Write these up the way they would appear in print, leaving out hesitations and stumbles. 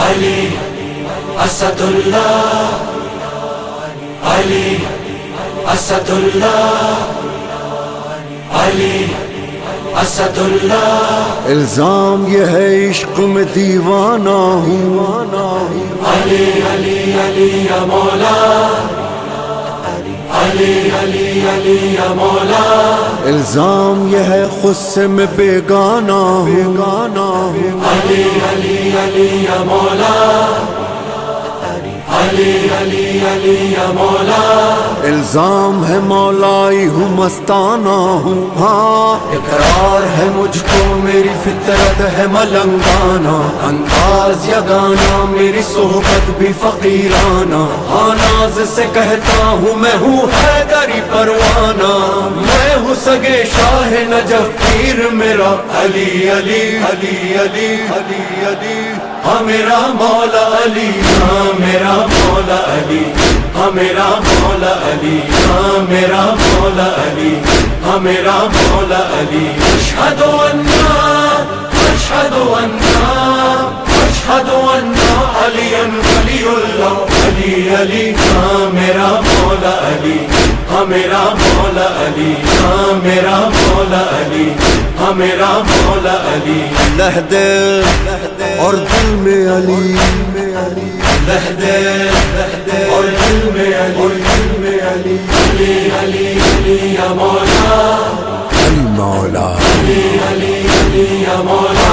علی اسد اللہ، علی اسد اللہ، علی اسد اللہ۔ الزام یہ ہے عشق میں دیوانہ ہوں، علی علی علی یا مولا، علی علی علی یا مولا۔ الزام یہ ہے خود سے میں بیگانہ ہوں، علی علی علی یا مولا، علی علی علی یا مولا۔ الزام ہے مولائی ہوں مستانہ ہوں، ہاں اقرار ہے مجھ کو میری فطرت ہے ملنگانہ، انداز یا گانا میری صحبت بھی فقیرانہ، ہاں ناز سے کہتا ہوں میں ہوں حیدری پروانہ، میں ہوں سگے شاہ نجف پیر میرا علی علی علی علی علی علی، ہاں میرا مولا علی، ہاں میرا مولا علی، ہاں میرا مولا علی، ہاں میرا مولا علی، ہاں میرا مولا علی۔ اشہد ان اشہد ان اشہد ان علی ولی اللہ، علی علی، ہاں میرا مولا علی، ہاں میرا مولا علی، ہاں میرا مولا علی، ہاں میرا مولا علی۔ لہدے اور دل میں علی، لہدے اور دل میں علی، علی علی علی یا مولا، علی مولا، علی علی علی یا مولا۔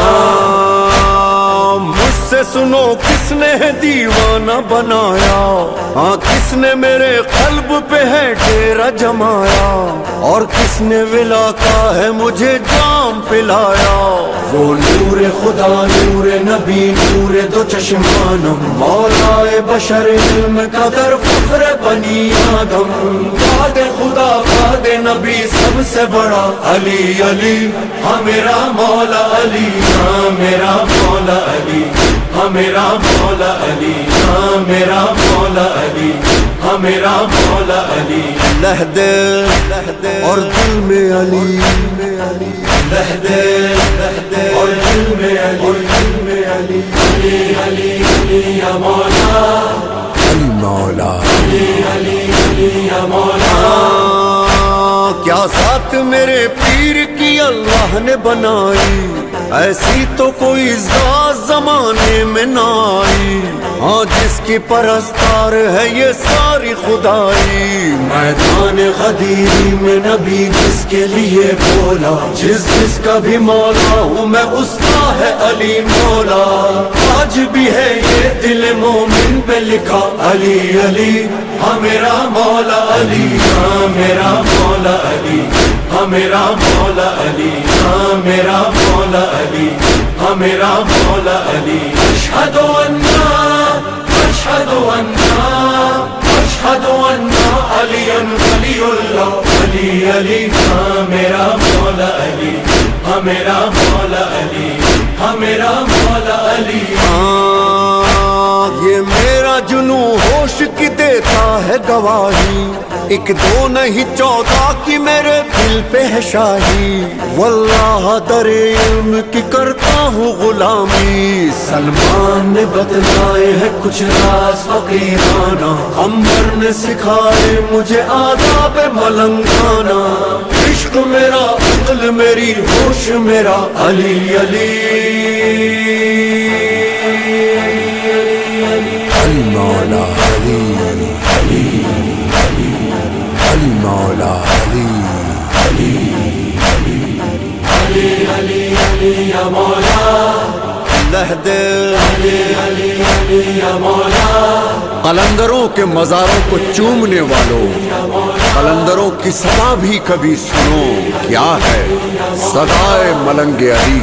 مجھ سے سنو کس نے دیوانہ بنایا، ہاں کس نے میرے قلب پہ ہے ڈیرا جمایا، اور کس نے ولا کا ہے مجھے جام پلایا، وہ نور خدا نور نبی نور دو چشمانم، مولا بشر علم قدر فخر بنی آدم، بعد خدا بعد نبی سب سے بڑا علی علی، ہاں میرا مولا علی، ہاں میرا مولا علی، ہاں میرا مولا علی، ہاں میرا مولا علی، ہاں میرا مولا علی۔ لہدے اور دل میں علی، لہدے اور دل میں علی، علی علی علی یا مولا، علی مولا، علی علی علی یا مولا۔ کیا ذات میرے پیر کی اللہ نے بنائی، ایسی تو کوئی ذات زمانے میں نہ آئی، ہاں جس کی پرستار ہے یہ ساری خدائی، میدان غدیر میں نبی جس کے لیے بولا، جس کا بھی مولا ہوں میں اس کا ہے علی مولا، آج بھی ہے یہ دل مومن پہ لکھا علی علی، ہاں میرا مولا علی، ہاں میرا مولا علی، ہاں میرا مولا علی، ہاں میرا مولا علی، ہاں میرا مولا علی۔ اشہد ان اشہد ان اشہد ان علی ولی اللہ، علی علی، ہاں میرا مولا علی، ہاں میرا مولا علی، ہاں میرا مولا علی۔ یہ میرا جنوں ہوش کی دیتا ہے گواہی، ایک دو نہیں 14 کی میرے دل پہ ہے شاہی، واللہ در علم کی کرتا ہوں غلامی، سلمان نے بتلائے ہے کچھ راز فقیرانہ، عمر نے سکھائے مجھے آداب ملنگانہ، عشق میرا عقل میری ہوش میرا علی علی، علی مولا علی، علی علی مولا علی، علی علی علی علی یا مولا، لہدے علی علی علی یا مولا۔ قلندروں کے مزاروں کو چومنے والوں، قلندروں کی صدا بھی کبھی سنو، کیا ہے صدائے ملنگ علی،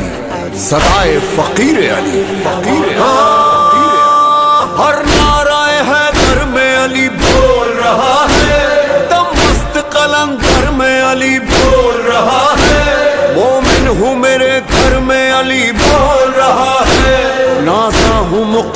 صدائے فقیر علی، فقیر ہر نعرہ حیدر میں علی بول رہا ہے، دم مست قلندر میں علی بول رہا ہے، مومن ہوں میرے گھر میں علی بول رہا ہے، نازا ہوں